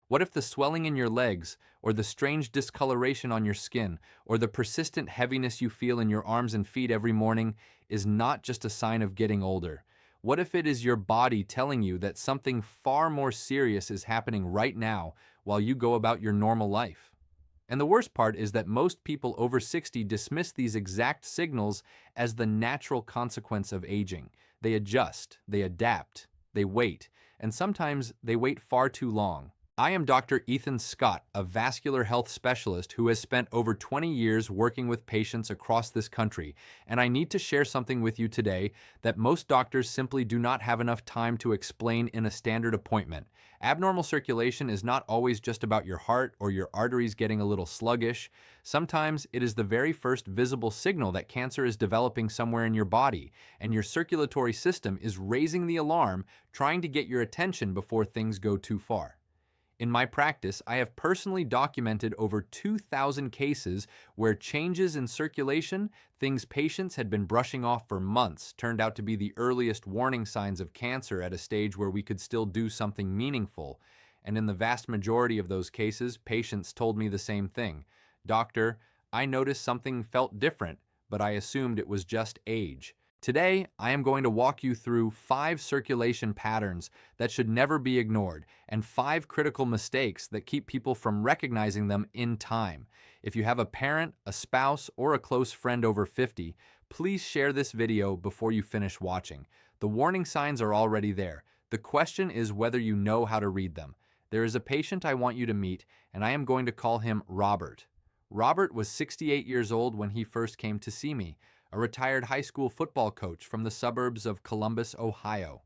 What if the swelling in your legs, or the strange discoloration on your skin, or the persistent heaviness you feel in your arms and feet every morning is not just a sign of getting older? What if it is your body telling you that something far more serious is happening right now while you go about your normal life? And the worst part is that most people over 60 dismiss these exact signals as the natural consequence of aging. They adjust, they adapt, they wait, and sometimes they wait far too long. I am Dr. Ethan Scott, a vascular health specialist who has spent over 20 years working with patients across this country, and I need to share something with you today that most doctors simply do not have enough time to explain in a standard appointment. Abnormal circulation is not always just about your heart or your arteries getting a little sluggish. Sometimes it is the very first visible signal that cancer is developing somewhere in your body, and your circulatory system is raising the alarm, trying to get your attention before things go too far. In my practice, I have personally documented over 2,000 cases where changes in circulation, things patients had been brushing off for months, turned out to be the earliest warning signs of cancer at a stage where we could still do something meaningful. And in the vast majority of those cases, patients told me the same thing. Doctor, I noticed something felt different, but I assumed it was just age. Today, I am going to walk you through 5 circulation patterns that should never be ignored and 5 critical mistakes that keep people from recognizing them in time. If you have a parent, a spouse, or a close friend over 50, please share this video before you finish watching. The warning signs are already there. The question is whether you know how to read them. There is a patient I want you to meet, and I am going to call him Robert. Robert was 68 years old when he first came to see me, a retired high school football coach from the suburbs of Columbus, Ohio.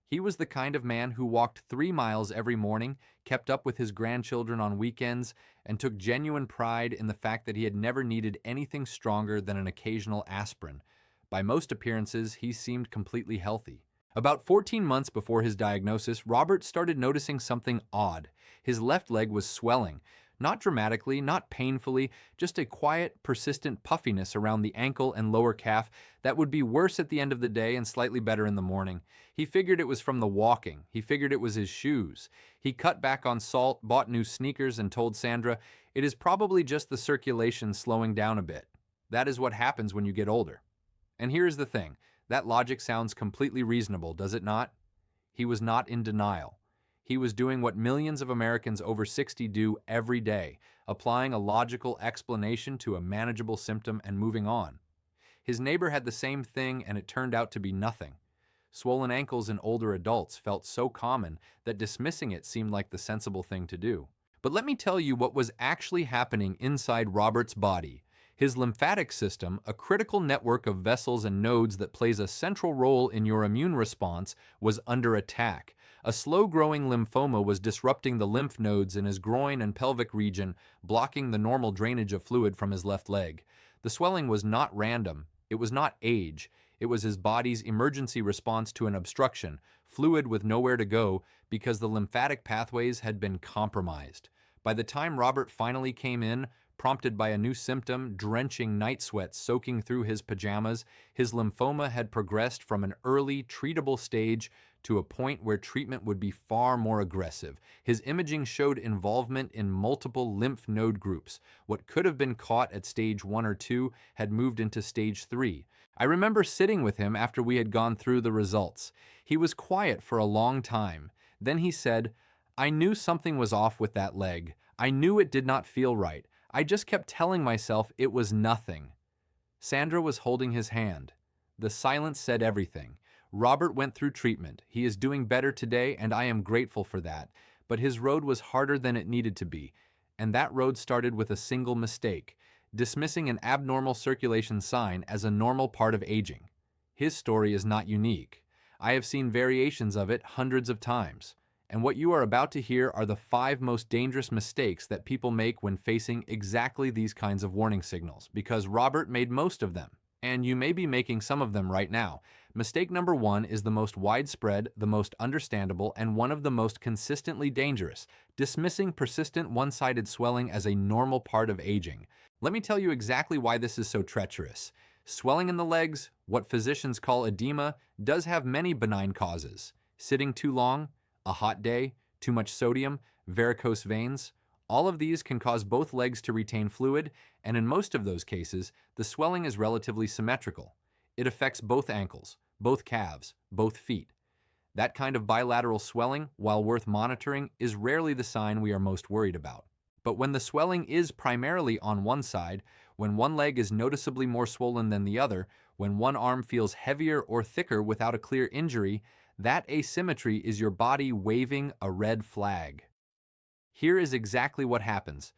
He was the kind of man who walked 3 miles every morning, kept up with his grandchildren on weekends, and took genuine pride in the fact that he had never needed anything stronger than an occasional aspirin. By most appearances, he seemed completely healthy. About 14 months before his diagnosis, Robert started noticing something odd. His left leg was swelling. Not dramatically, not painfully, just a quiet, persistent puffiness around the ankle and lower calf that would be worse at the end of the day and slightly better in the morning. He figured it was from the walking. He figured it was his shoes. He cut back on salt, bought new sneakers, and told Sandra, "It is probably just the circulation slowing down a bit." That is what happens when you get older. And here's the thing. That logic sounds completely reasonable, does it not? He was not in denial. He was doing what millions of Americans over 60 do every day, applying a logical explanation to a manageable symptom and moving on. His neighbor had the same thing, and it turned out to be nothing. Swollen ankles in older adults felt so common that dismissing it seemed like the sensible thing to do. But let me tell you what was actually happening inside Robert's body. His lymphatic system, a critical network of vessels and nodes that plays a central role in your immune response, was under attack. A slow-growing lymphoma was disrupting the lymph nodes in his groin and pelvic region, blocking the normal drainage of fluid from his left leg. The swelling was not random. It was not age. It was his body's emergency response to an obstruction, fluid with nowhere to go because the lymphatic pathways had been compromised. By the time Robert finally came in, prompted by a new symptom, drenching night sweat soaking through his pajamas, his lymphoma had progressed from an early, treatable stage to a point where treatment would be far more aggressive. His imaging showed involvement in multiple lymph node groups. What could have been caught at stage 1 or 2 had moved into stage 3. I remember sitting with him after we had gone through the results. He was quiet for a long time. Then he said, "I knew something was off with that leg. I knew it did not feel right. I just kept telling myself it was nothing." Sandra was holding his hand. The silence said everything. Robert went through treatment. He is doing better today, and I am grateful for that. But his road was harder than it needed to be. And that road started with a single mistake, dismissing an abnormal circulation sign as a normal part of aging. His story is not unique. I have seen variations of it hundreds of times. And what you are about to hear are the 5 most dangerous mistakes that people make when facing exactly these kinds of warning signals, because Robert made most of them. And you may be making some of them right now. Mistake number 1 is the most widespread, the most understandable, and one of the most consistently dangerous, dismissing persistent one-sided swelling as a normal part of aging. Let me tell you exactly why this is so treacherous. Swelling in the legs, what physicians call edema, does have many benign causes. Sitting too long, a hot day, too much sodium, varicose veins. All of these can cause both legs to retain fluid, and in most of those cases, the swelling is relatively symmetrical. It affects both ankles, both calves, both feet. That kind of bilateral swelling, while worth monitoring, is rarely the sign we are most worried about. But when the swelling is primarily on one side, when one leg is noticeably more swollen than the other, when one arm feels heavier or thicker without a clear injury, that asymmetry is your body waving a red flag. Here is exactly what happens.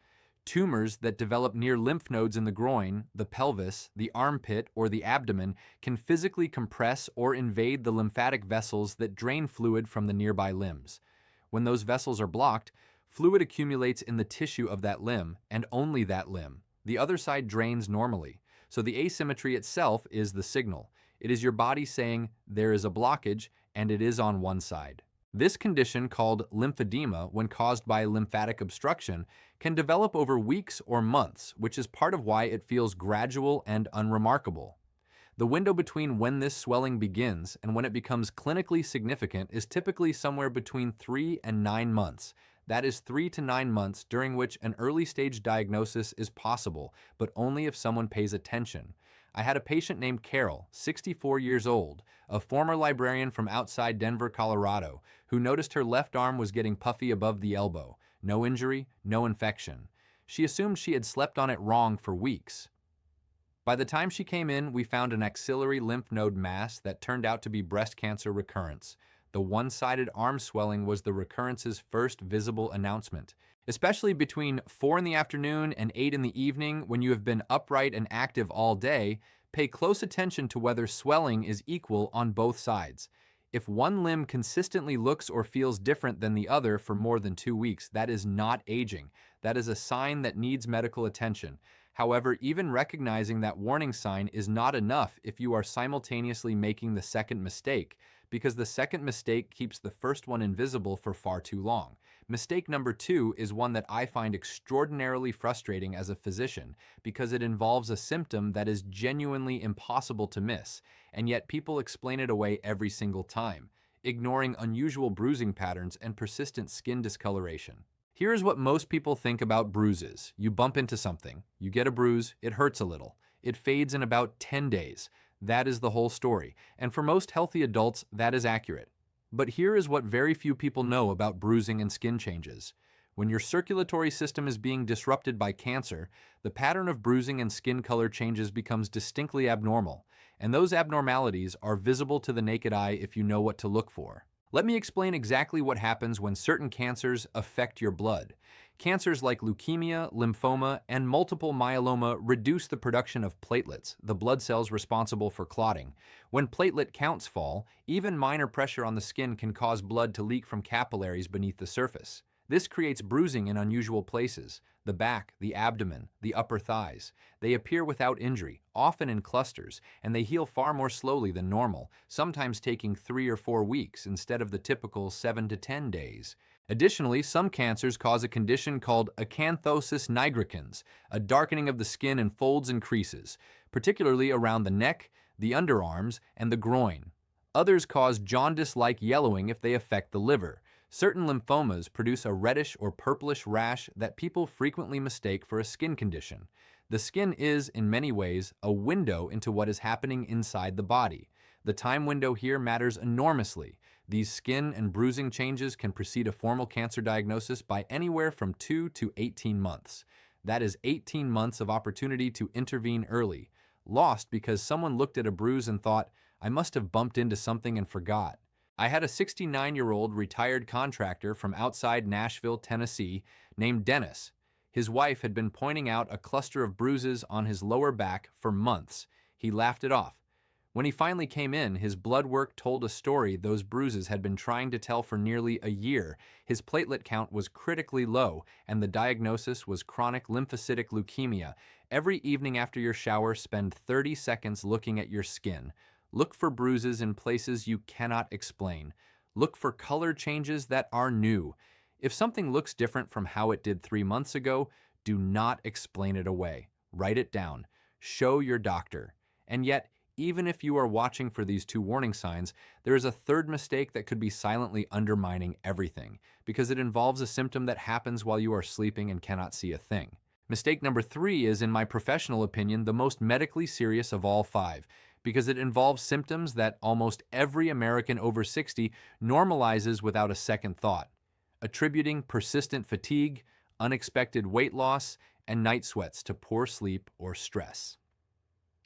Tumors that develop near lymph nodes in the groin, the pelvis, the armpit, or the abdomen can physically compress or invade the lymphatic vessels that drain fluid from the nearby limbs. When those vessels are blocked, fluid accumulates in the tissue of that limb, and only that limb. The other side drains normally. So the asymmetry itself is the signal. It is your body saying there is a blockage, and it is on one side. This condition, called lymphedema, when caused by lymphatic obstruction, can develop over weeks or months, which is part of why it feels gradual and unremarkable. The window between when this swelling begins and when it becomes clinically significant is typically somewhere between 3 and 9 months. That is 3 to 9 months during which an early-stage diagnosis is possible, but only if someone pays attention. I had a patient named Carol, 64 years old, a former librarian from outside Denver, Colorado, who noticed her left arm was getting puffy above the elbow. No injury, no infection. She assumed she had slept on it wrong for weeks. By the time she came in, we found an axillary lymph node mass that turned out to be breast cancer recurrence. The one-sided arm swelling was the recurrence's first visible announcement. Especially between 4 in the afternoon and 8 in the evening, when you have been upright and active all day, pay close attention to whether swelling is equal on both sides. If one limb consistently looks or feels different than the other for more than 2 weeks, that is not aging. That is a sign that needs medical attention. However, even recognizing that warning sign is not enough if you are simultaneously making the second mistake, because the second mistake keeps the first one invisible for far too long. Mistake number 2 is one that I find extraordinarily frustrating as a physician because it involves a symptom that is genuinely impossible to miss, and yet people explain it away every single time, ignoring unusual bruising patterns and persistent skin discoloration. Here's what most people think about bruises. You bump into something, you get a bruise, it hurts a little. It fades in about 10 days. That is the whole story, and for most healthy adults, that is accurate. But here is what very few people know about bruising and skin changes. When your circulatory system is being disrupted by cancer, the pattern of bruising and skin color changes becomes distinctly abnormal, and those abnormalities are visible to the naked eye if you know what to look for. Let me explain exactly what happens when certain cancers affect your blood. Cancers like leukemia, lymphoma, and multiple myeloma reduce the production of platelets, the blood cells responsible for clotting. When platelet counts fall, even minor pressure on the skin can cause blood to leak from capillaries beneath the surface. This creates bruising in unusual places: the back, the abdomen, the upper thighs. They appear without injury, often in clusters, and they heal far more slowly than normal, sometimes taking 3 or 4 weeks instead of the typical 7 to 10 days. Additionally, some cancers cause a condition called acanthosis nigricans, a darkening of the skin in folds and creases, particularly around the neck, the underarms, and the groin. Others cause jaundice-like yellowing if they affect the liver. Certain lymphomas produce a reddish or purplish rash that people frequently mistake for a skin condition. The skin is, in many ways, a window into what is happening inside the body. The time window here matters enormously. These skin and bruising changes can precede a formal cancer diagnosis by anywhere from 2 to 18 months. That is 18 months of opportunity to intervene early, lost because someone looked at a bruise and thought, "I must have bumped into something and forgot." I had a 69-year-old retired contractor from outside Nashville, Tennessee, named Dennis. His wife had been pointing out a cluster of bruises on his lower back for months. He laughed it off. When he finally came in, his blood work told a story those bruises had been trying to tell for nearly a year. His platelet count was critically low, and the diagnosis was chronic lymphocytic leukemia. Every evening after your shower, spend 30 seconds looking at your skin. Look for bruises in places you cannot explain. Look for color changes that are new. If something looks different from how it did 3 months ago, do not explain it away. Write it down. Show your doctor. And yet, Even if you are watching for these two warning signs, there is a third mistake that could be silently undermining everything, because it involves a symptom that happens while you are sleeping and cannot see a thing. Mistake number 3 is, in my professional opinion, the most medically serious of all 5, because it involves symptoms that almost every American over 60 normalizes without a second thought, attributing persistent fatigue, unexpected weight loss, and night sweats to poor sleep or stress.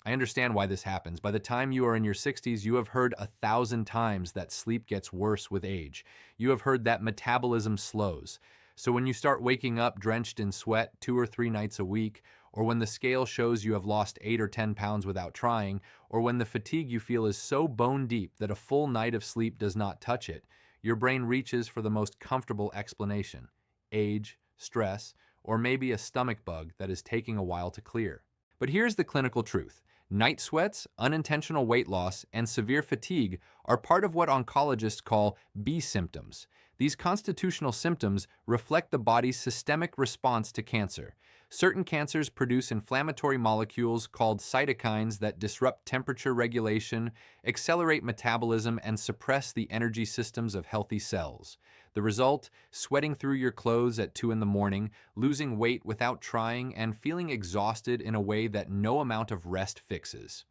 I understand why this happens. By the time you are in your 60s, you have heard 1,000 times that sleep gets worse with age. You have heard that metabolism slows. So when you start waking up drenched in sweat 2 or 3 nights a week, or when the scale shows you have lost 8 or 10 pounds without trying, or when the fatigue you feel is so bone deep that a full night of sleep does not touch it, your brain reaches for the most comfortable explanation: age, stress, or maybe a stomach bug that is taking a while to clear. But here's the clinical truth. Night sweats, unintentional weight loss, and severe fatigue are part of what oncologists call B symptoms. These constitutional symptoms reflect the body's systemic response to cancer. Certain cancers produce inflammatory molecules called cytokines that disrupt temperature regulation, accelerate metabolism, and suppress the energy systems of healthy cells. The result: sweating through your clothes at 2 in the morning, losing weight without trying, and feeling exhausted in a way that no amount of rest fixes.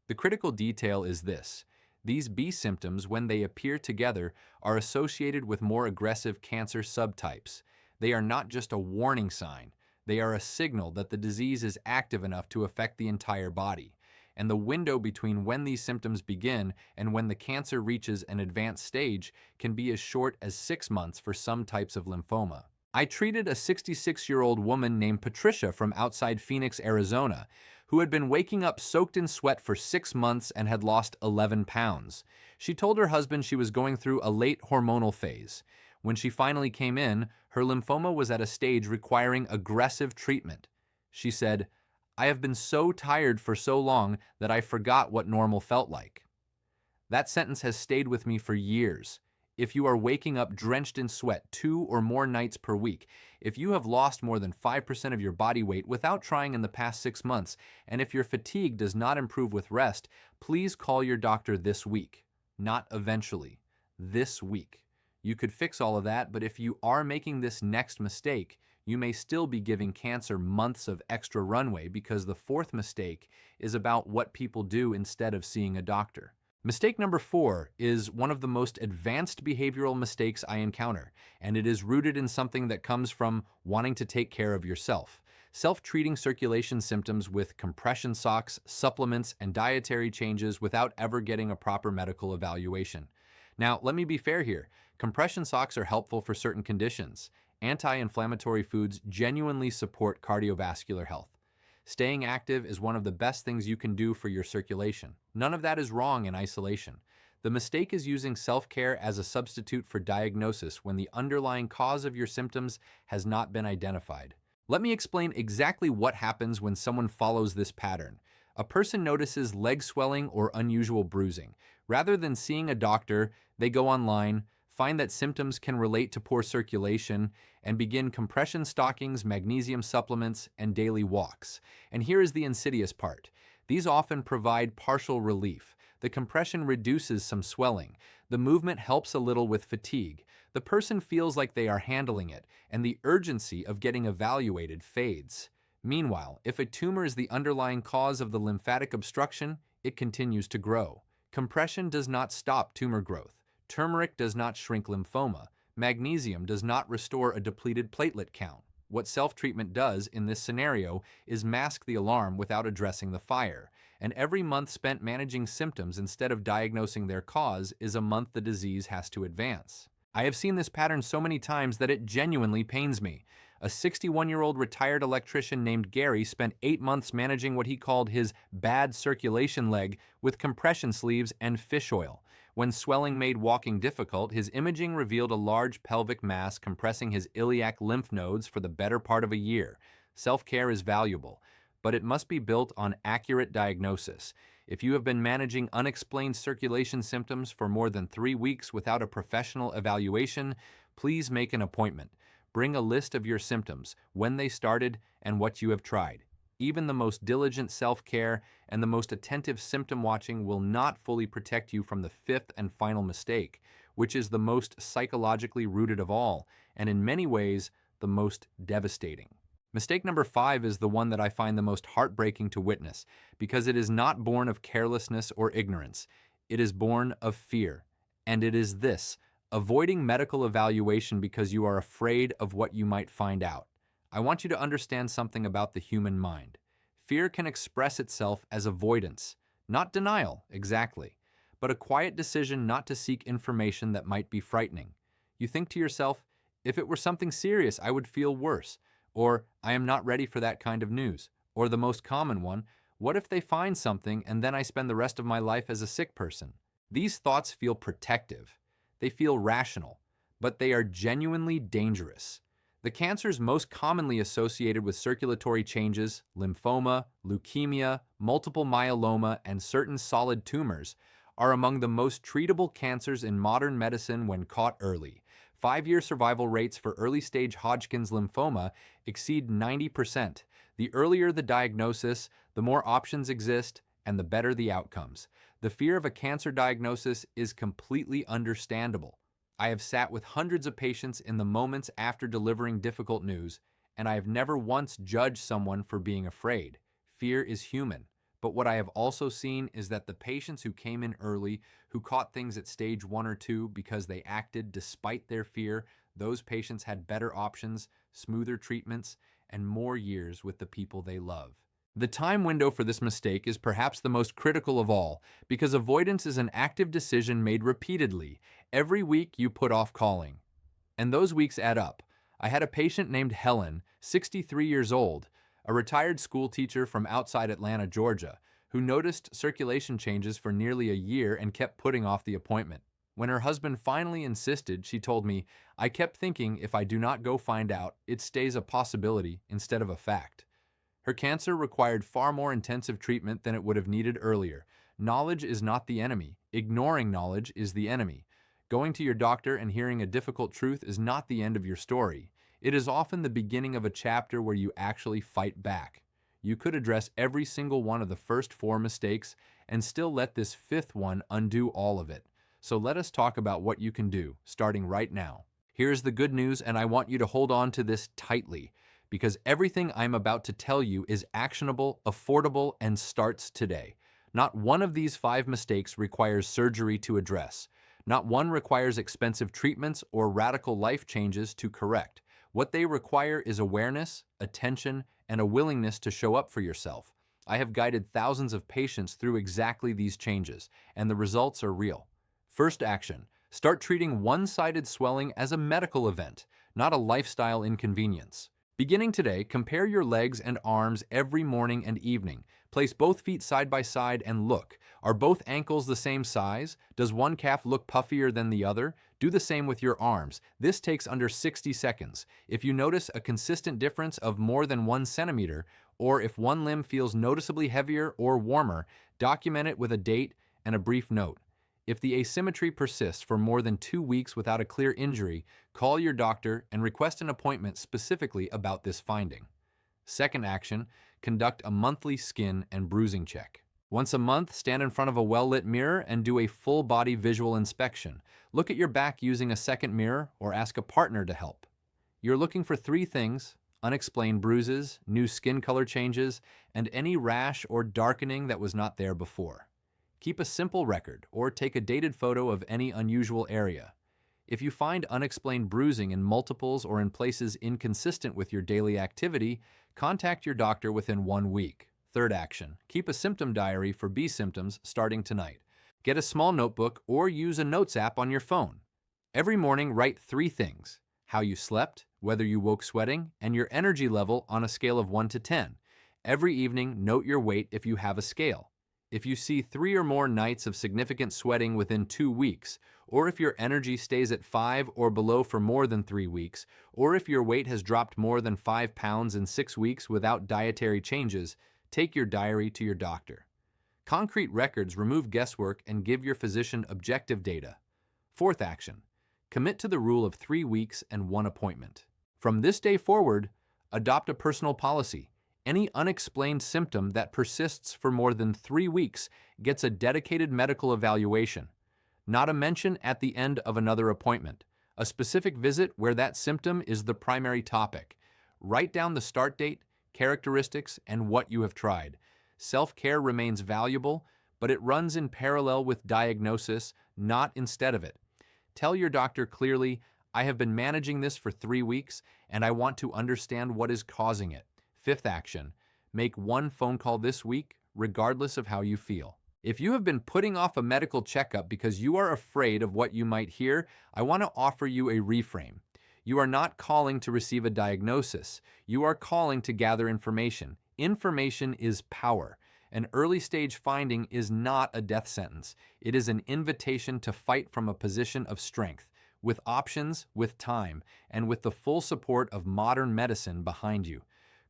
The critical detail is this: these B symptoms, when they appear together, are associated with more aggressive cancer subtypes. They are not just a warning sign. They are a signal that the disease is active enough to affect the entire body. And the window between when these symptoms begin and when the cancer reaches an advanced stage can be as short as 6 months for some types of lymphoma. I treated a 66-year-old woman named Patricia from outside Phoenix, Arizona, who had been waking up soaked in sweat for 6 months and had lost 11 pounds. She told her husband she was going through a late hormonal phase. When she finally came in, her lymphoma was at a stage requiring aggressive treatment. She said, "I have been so tired for so long that I forgot what normal felt like." That sentence has stayed with me for years. If you are waking up drenched in sweat 2 or more nights per week, if you have lost more than 5% of your body weight without trying in the past 6 months, and if your fatigue does not improve with rest, please call your doctor this week. Not eventually. This week. You could fix all of that, but if you are making this next mistake, you may still be giving cancer months of extra runway, because the 4th mistake is about what people do instead of seeing a doctor. Mistake number 4 is one of the most advanced behavioral mistakes I encounter, and it is rooted in something that comes from wanting to take care of yourself. Self-treating circulation symptoms with compression socks, supplements, and dietary changes without ever getting a proper medical evaluation. Now, let me be fair here. Compression socks are helpful for certain conditions. Anti-inflammatory foods genuinely support cardiovascular health. Staying active is one of the best things you can do for your circulation. None of that is wrong in isolation. The mistake is using self-care as a substitute for diagnosis when the underlying cause of your symptoms has not been identified. Let me explain exactly what happens when someone follows this pattern. A person notices leg swelling or unusual bruising. Rather than seeing a doctor, they go online, find that symptoms can relate to poor circulation, and begin compression stockings, magnesium supplements, and daily walks. And here is the insidious part. These often provide partial relief. The compression reduces some swelling. The movement helps a little with fatigue. The person feels like they are handling it, and the urgency of getting evaluated fades. Meanwhile, if a tumor is the underlying cause of the lymphatic obstruction, it continues to grow. Compression does not stop tumor growth. Turmeric does not shrink lymphoma. Magnesium does not restore a depleted platelet count. What self-treatment does in this scenario is mask the alarm without addressing the fire. And every month spent managing symptoms instead of diagnosing their cause is a month the disease has to advance. I have seen this pattern so many times that it genuinely pains me. A 61-year-old retired electrician named Gary spent 8 months managing what he called his bad circulation leg with compression sleeves and fish oil. When swelling made walking difficult, his imaging revealed a large pelvic mass compressing his iliac lymph nodes for the better part of a year. Self-care is valuable, but it must be built on accurate diagnosis. If you have been managing unexplained circulation symptoms for more than 3 weeks without a professional evaluation, please make an appointment. Bring a list of your symptoms, when they started, and what you have tried. Even the most diligent self-care and the most attentive symptom watching will not fully protect you from the fifth and final mistake, which is the most psychologically rooted of all, and in many ways, the most devastating. Mistake number 5 is the one that I find the most heartbreaking to witness, because it is not born of carelessness or ignorance. It is born of fear. And it is this: avoiding medical evaluation because you are afraid of what you might find out. I want you to understand something about the human mind. Fear can express itself as avoidance, not denial, exactly, but a quiet decision not to seek information that might be frightening. You think to yourself, if it were something serious, I would feel worse, or I am not ready for that kind of news, or the most common one, what if they find something and then I spend the rest of my life as a sick person? These thoughts feel protective. They feel rational, but they are genuinely dangerous. The cancers most commonly associated with circulatory changes, lymphoma, leukemia, multiple myeloma, and certain solid tumors, are among the most treatable cancers in modern medicine when caught early. 5-year survival rates for early-stage Hodgkin's lymphoma exceed 90%. The earlier the diagnosis, the more options exist, and the better the outcomes. The fear of a cancer diagnosis is completely understandable. I have sat with hundreds of patients in the moments after delivering difficult news, and I have never once judged someone for being afraid. Fear is human. But what I have also seen is that the patients who came in early, who caught things at stage 1 or 2 because they acted despite their fear, those patients had better options, smoother treatments, and more years with the people they love. The time window for this mistake is perhaps the most critical of all, because avoidance is an active decision made repeatedly. Every week you put off calling, and those weeks add up. I had a patient named Helen, 63 years old, a retired school teacher from outside Atlanta, Georgia, who noticed circulation changes for nearly a year and kept putting off the appointment. When her husband finally insisted, she told me, "I kept thinking if I do not go find out, it stays a possibility instead of a fact." Her cancer required far more intensive treatment than it would have needed earlier. Knowledge is not the enemy. Ignoring knowledge is the enemy. Going to your doctor and hearing a difficult truth is not the end of your story. It is often the beginning of a chapter where you actually fight back. You could address every single one of the first 4 mistakes and still let this 5th one undo all of it. So let us talk about what you can do, starting right now. Here's the good news, and I want you to hold on to this tightly, because everything I'm about to tell you is actionable, affordable, and starts today. Not one of these 5 mistakes requires surgery to address. Not one requires expensive treatments or radical life changes to correct. What they require is awareness, attention, and a willingness to show up for yourself. I have guided thousands of patients through exactly these changes, and the results are real. First action: start treating one-sided swelling as a medical event, not a lifestyle inconvenience. Beginning today, compare your legs and arms every morning and evening. Place both feet side by side and look. Are both ankles the same size? Does one calf look puffier than the other? Do the same with your arms. This takes under 60 seconds. If you notice a consistent difference of more than 1 centimeter, or if one limb feels noticeably heavier or warmer, document it with a date and a brief note. If the asymmetry persists for more than 2 weeks without a clear injury, call your doctor and request an appointment specifically about this finding. Second action: conduct a monthly skin and bruising check. Once a month, stand in front of a well-lit mirror and do a full-body visual inspection. Look at your back using a second mirror or ask a partner to help. You're looking for 3 things: unexplained bruises, new skin color changes, and any rash or darkening that was not there before. Keep a simple record or take a dated photo of any unusual area. If you find unexplained bruising in multiples or in places inconsistent with your daily activity, contact your doctor within 1 week. Third action: keep a symptom diary for B symptoms starting tonight. Get a small notebook or use a notes app on your phone. Every morning, write 3 things: how you slept, whether you woke sweating, and your energy level on a scale of 1 to 10. Every evening, note your weight if you have a scale. If you see 3 or more nights of significant sweating within 2 weeks, or if your energy stays at 5 or below for more than 3 weeks, or if your weight has dropped more than 5 pounds in 6 weeks without dietary changes, take your diary to your doctor. Concrete records remove guesswork and give your physician objective data. Fourth action: commit to the rule of 3 weeks and 1 appointment. From this day forward, adopt a personal policy. Any unexplained symptom that persists for more than 3 weeks gets a dedicated medical evaluation, not a mention at the end of another appointment. A specific visit where that symptom is the primary topic. Write down the start date, characteristics, and what you have tried. Self-care remains valuable, but it runs in parallel with diagnosis, not instead of it. Tell your doctor clearly, I have been managing this for 3 weeks, and I want to understand what is causing it. Fifth action, make one phone call this week, regardless of how you feel. If you have been putting off a medical checkup because you are afraid of what you might hear, I want to offer you a reframe. You are not calling to receive a diagnosis. You are calling to gather information. Information is power. An early-stage finding is not a death sentence. It is an invitation to fight from a position of strength, with options, with time, and with the full support of modern medicine behind you.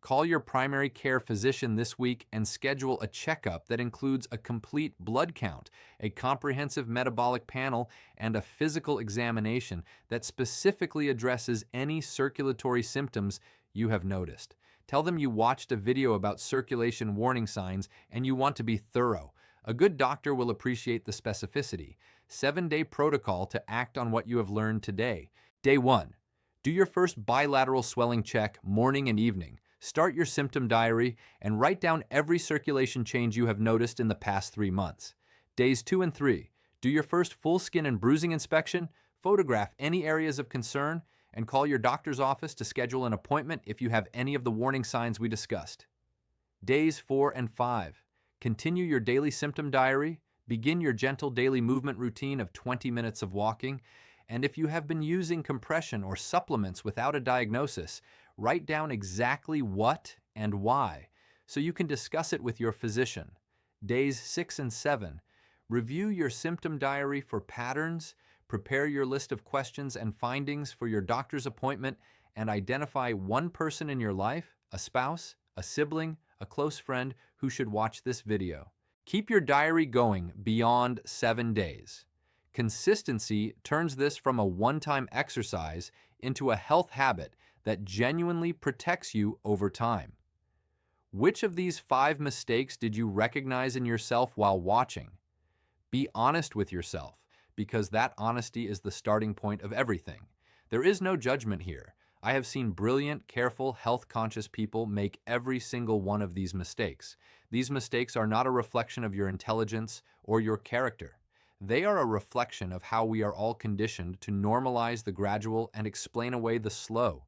Call your primary care physician this week and schedule a checkup that includes a complete blood count, a comprehensive metabolic panel, and a physical examination that specifically addresses any circulatory symptoms you have noticed. Tell them you watched a video about circulation warning signs and you want to be thorough. A good doctor will appreciate the specificity. 7-day protocol to act on what you have learned today. Day 1. Do your first bilateral swelling check morning and evening. Start your symptom diary and write down every circulation change you have noticed in the past 3 months. Days 2 and 3. Do your first full skin and bruising inspection, photograph any areas of concern, and call your doctor's office to schedule an appointment if you have any of the warning signs we discussed. Days 4 and 5. Continue your daily symptom diary, begin your gentle daily movement routine of 20 minutes of walking, and if you have been using compression or supplements without a diagnosis, write down exactly what and why so you can discuss it with your physician. Days 6 and 7. Review your symptom diary for patterns, prepare your list of questions and findings for your doctor's appointment, and identify one person in your life, a spouse, a sibling, a close friend who should watch this video. Keep your diary going beyond 7 days. Consistency turns this from a one-time exercise into a health habit that genuinely protects you over time. Which of these 5 mistakes did you recognize in yourself while watching? Be honest with yourself, because that honesty is the starting point of everything. There is no judgment here. I have seen brilliant, careful, health-conscious people make every single one of these mistakes. These mistakes are not a reflection of your intelligence or your character. They are a reflection of how we are all conditioned to normalize the gradual and explain away the slow.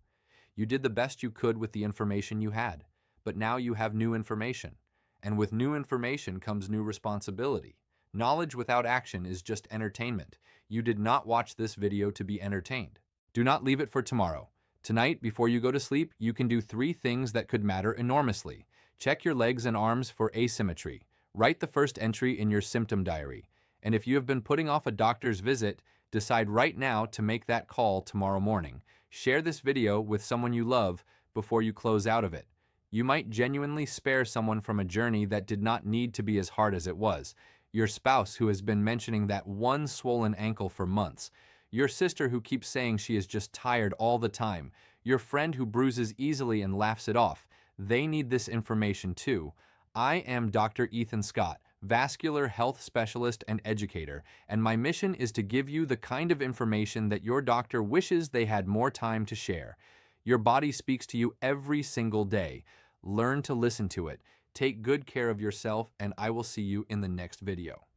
You did the best you could with the information you had, but now you have new information. And with new information comes new responsibility. Knowledge without action is just entertainment. You did not watch this video to be entertained. Do not leave it for tomorrow. Tonight, before you go to sleep, you can do 3 things that could matter enormously. Check your legs and arms for asymmetry. Write the first entry in your symptom diary. And if you have been putting off a doctor's visit, decide right now to make that call tomorrow morning. Share this video with someone you love before you close out of it. You might genuinely spare someone from a journey that did not need to be as hard as it was. Your spouse who has been mentioning that one swollen ankle for months. Your sister who keeps saying she is just tired all the time. Your friend who bruises easily and laughs it off. They need this information too. I am Dr. Ethan Scott, vascular health specialist and educator, and my mission is to give you the kind of information that your doctor wishes they had more time to share. Your body speaks to you every single day. Learn to listen to it. Take good care of yourself, and I will see you in the next video.